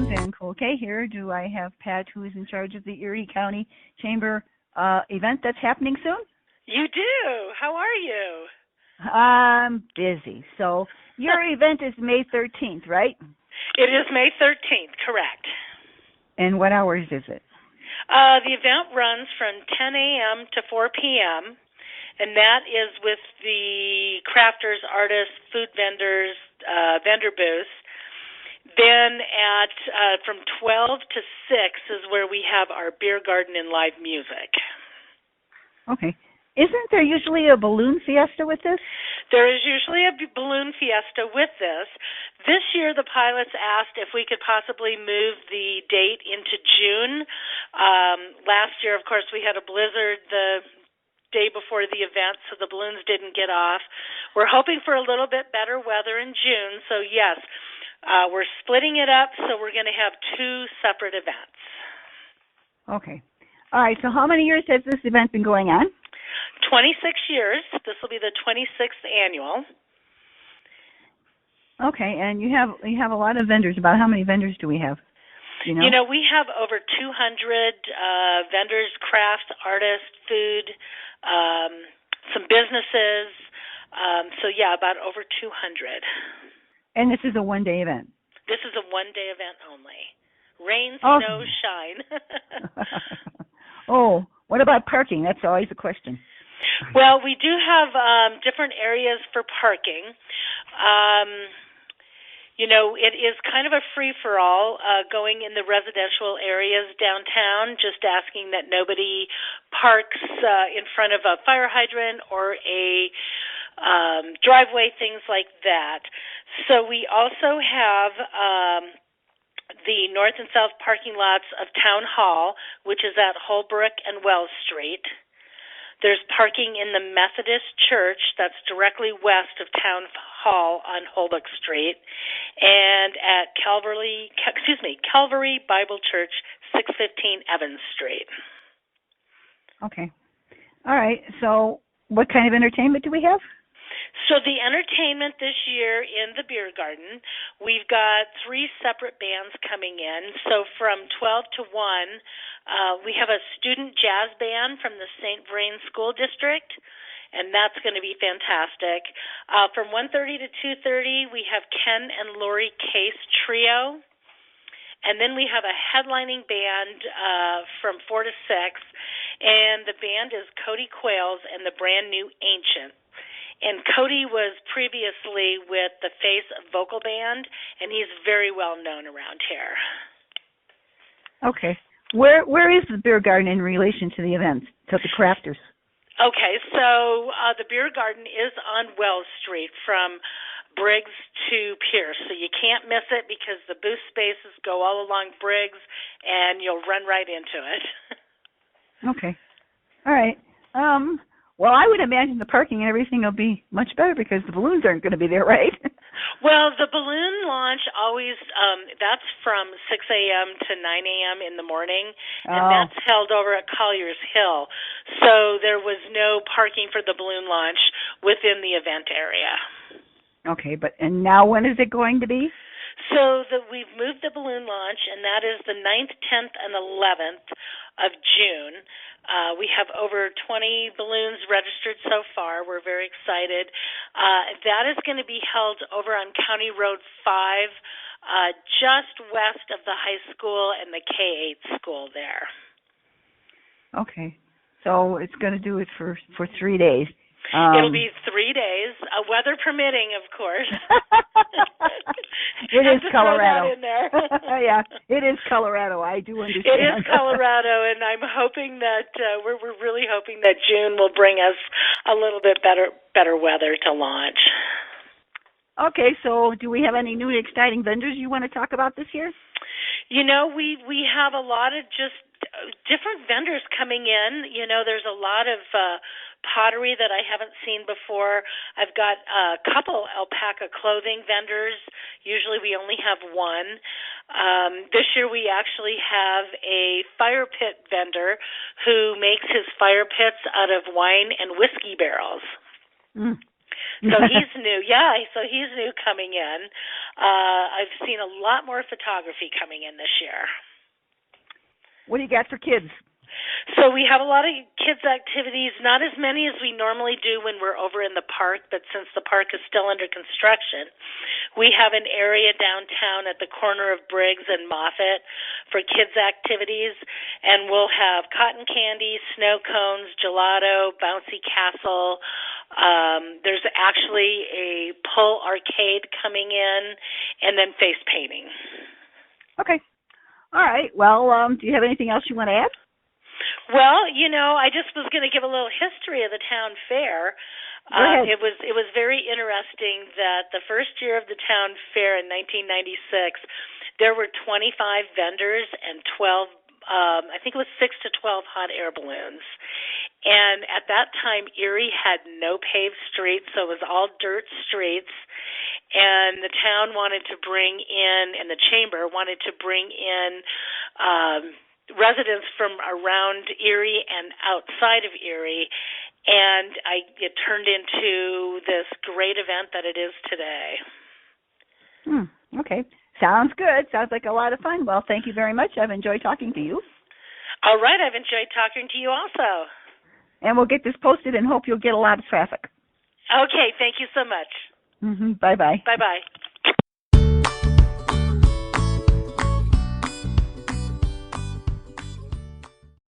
Jones and CoolKay here. Do I have Pat, who is in charge of the Erie County Chamber event that's happening soon? You do. How are you? I'm busy. So your event is May 13th, right? It is May 13th, correct. And what hours is it? The event runs from 10 a.m. to 4 p.m., and that is with the crafters, artists, food vendors, vendor booths. Then at from 12 to 6 is where we have our beer garden and live music. Okay. Isn't there usually a balloon fiesta with this? There is usually a balloon fiesta with this. This year the pilots asked if we could possibly move the date into June. Last year, of course, we had a blizzard the day before the event, so the balloons didn't get off. We're hoping for a little bit better weather in June, so yes, we're splitting it up, so we're going to have 2 separate events. Okay. All right, so how many years has this event been going on? 26 years. This will be the 26th annual. Okay, and you have a lot of vendors. About how many vendors do we have? You know, we have over 200 vendors, crafts, artists, food, some businesses. So, yeah, about over 200. And this is a one-day event? This is a one-day event only. Rain, snow, shine. Oh, what about parking? That's always a question. Well, we do have different areas for parking. It is kind of a free-for-all going in the residential areas downtown, just asking that nobody parks in front of a fire hydrant or a driveway, things like that. So we also have the north and south parking lots of Town Hall, which is at Holbrook and Wells Street. There's parking in the Methodist Church that's directly west of Town Hall on Holbrook Street, and at Calvary Bible Church, 615 Evans Street. Okay. All right. So what kind of entertainment do we have? So the entertainment this year in the beer garden, we've got 3 separate bands coming in. So from 12 to 1, we have a student jazz band from the St. Vrain School District, and that's going to be fantastic. From 1:30 to 2:30, we have Ken and Lori Case Trio. And then we have a headlining band from 4 to 6, and the band is Cody Quayles and the brand new Ancient. And Cody was previously with the Face Vocal Band, and he's very well known around here. Okay. Where is the beer garden in relation to the events, to the crafters? Okay, so the beer garden is on Wells Street from Briggs to Pierce, so you can't miss it because the booth spaces go all along Briggs, and you'll run right into it. Okay. All right. Well, I would imagine the parking and everything will be much better because the balloons aren't going to be there, right? Well, the balloon launch always, that's from 6 a.m. to 9 a.m. in the morning, and that's held over at Collier's Hill. So there was no parking for the balloon launch within the event area. Okay, and now when is it going to be? So we've moved the balloon launch, and that is the 9th, 10th, and 11th of June. We have over 20 balloons registered so far. We're very excited. That is going to be held over on County Road 5, just west of the high school and the K-8 school there. Okay. So it's going to do it for 3 days. It'll be 3 days, weather permitting, of course. It is Colorado. Throw that in there. Yeah, it is Colorado. I do understand. It is Colorado, and I'm hoping that we're really hoping that June will bring us a little bit better weather to launch. Okay, so do we have any new exciting vendors you want to talk about this year? We have a lot of just different vendors coming in. There's a lot of pottery that I haven't seen before. I've got a couple alpaca clothing vendors. Usually we only have one. This year we actually have a fire pit vendor who makes his fire pits out of wine and whiskey barrels. So he's new. Yeah, so he's new coming in. I've seen a lot more photography coming in this year. What do you got for kids? So we have a lot of kids' activities, not as many as we normally do when we're over in the park, but since the park is still under construction, we have an area downtown at the corner of Briggs and Moffett for kids' activities, and we'll have cotton candy, snow cones, gelato, bouncy castle. There's actually a pull arcade coming in, and then face painting. Okay. All right. Well, do you have anything else you want to add? Well, I just was going to give a little history of the town fair. It was very interesting that the first year of the town fair in 1996, there were 25 vendors and 12, I think it was 6 to 12 hot air balloons. And at that time, Erie had no paved streets, so it was all dirt streets. And the town wanted to bring in, and the chamber wanted to bring in residents from around Erie and outside of Erie, and it turned into this great event that it is today. Okay. Sounds good. Sounds like a lot of fun. Well, thank you very much. I've enjoyed talking to you. All right. I've enjoyed talking to you also. And we'll get this posted and hope you'll get a lot of traffic. Okay. Thank you so much. Bye-bye. Bye-bye.